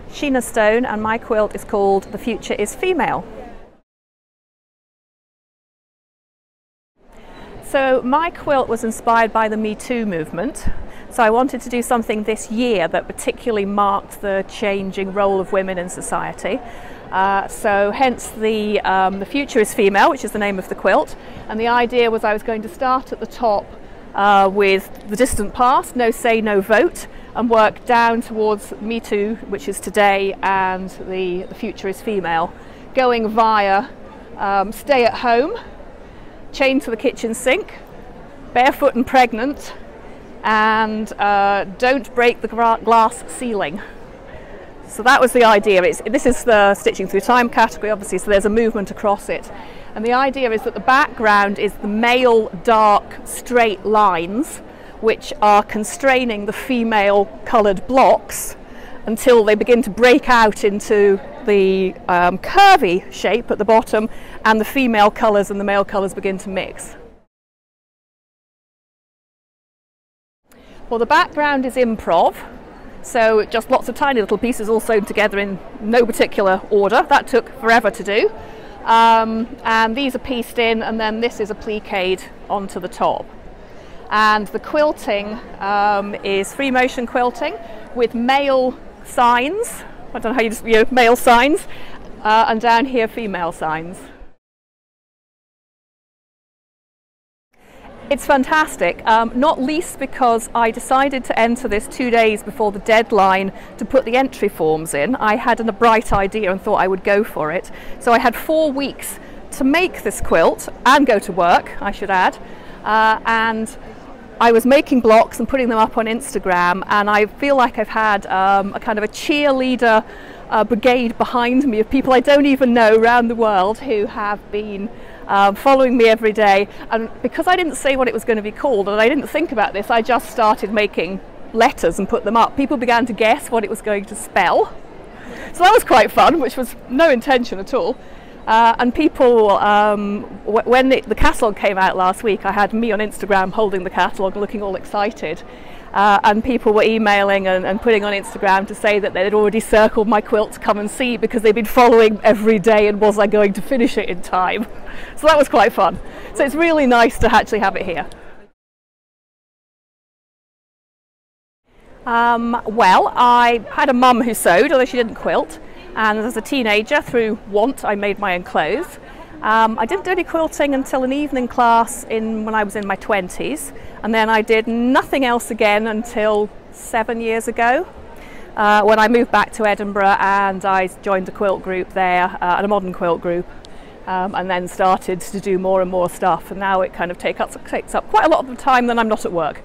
Sheena Stone, and my quilt is called The Future is Female. So my quilt was inspired by the Me Too movement. So I wanted to do something this year that particularly marked the changing role of women in society. So hence the Future is Female, which is the name of the quilt. And the idea was I was going to start at the top with the distant past, no say, no vote, and work down towards Me Too, which is today, and the Future is Female, going via stay at home, chained to the kitchen sink, barefoot and pregnant, and don't break the glass ceiling. So that was the idea. This is the Stitching Through Time category, obviously, so there's a movement across it. And the idea is that the background is the male dark straight lines which are constraining the female coloured blocks until they begin to break out into the curvy shape at the bottom, and the female colours and the male colours begin to mix. Well, the background is improv. So just lots of tiny little pieces all sewn together in no particular order. That took forever to do. And these are pieced in, and then this is appliqued onto the top. And the quilting is free motion quilting with male signs. I don't know how you just, male signs, and down here female signs. It's fantastic, not least because I decided to enter this 2 days before the deadline to put the entry forms in. I had a bright idea and thought I would go for it. So I had 4 weeks to make this quilt and go to work, I should add. And I was making blocks and putting them up on Instagram, and I feel like I've had a kind of a cheerleader brigade behind me of people I don't even know around the world who have been following me every day. And because I didn't say what it was going to be called, and I didn't think about this, I just started making letters and put them up. People began to guess what it was going to spell. So that was quite fun, which was no intention at all. And people, when the catalogue came out last week, I had me on Instagram holding the catalogue looking all excited. And people were emailing and putting on Instagram to say that they'd already circled my quilt to come and see because they'd been following every day, and was I going to finish it in time. So that was quite fun. So it's really nice to actually have it here. Well, I had a mum who sewed, although she didn't quilt, and as a teenager, through want, I made my own clothes. I didn't do any quilting until an evening class when I was in my 20s, and then I did nothing else again until 7 years ago when I moved back to Edinburgh, and I joined a quilt group there, and a modern quilt group, and then started to do more and more stuff, and now it kind of takes up quite a lot of the time when I'm not at work.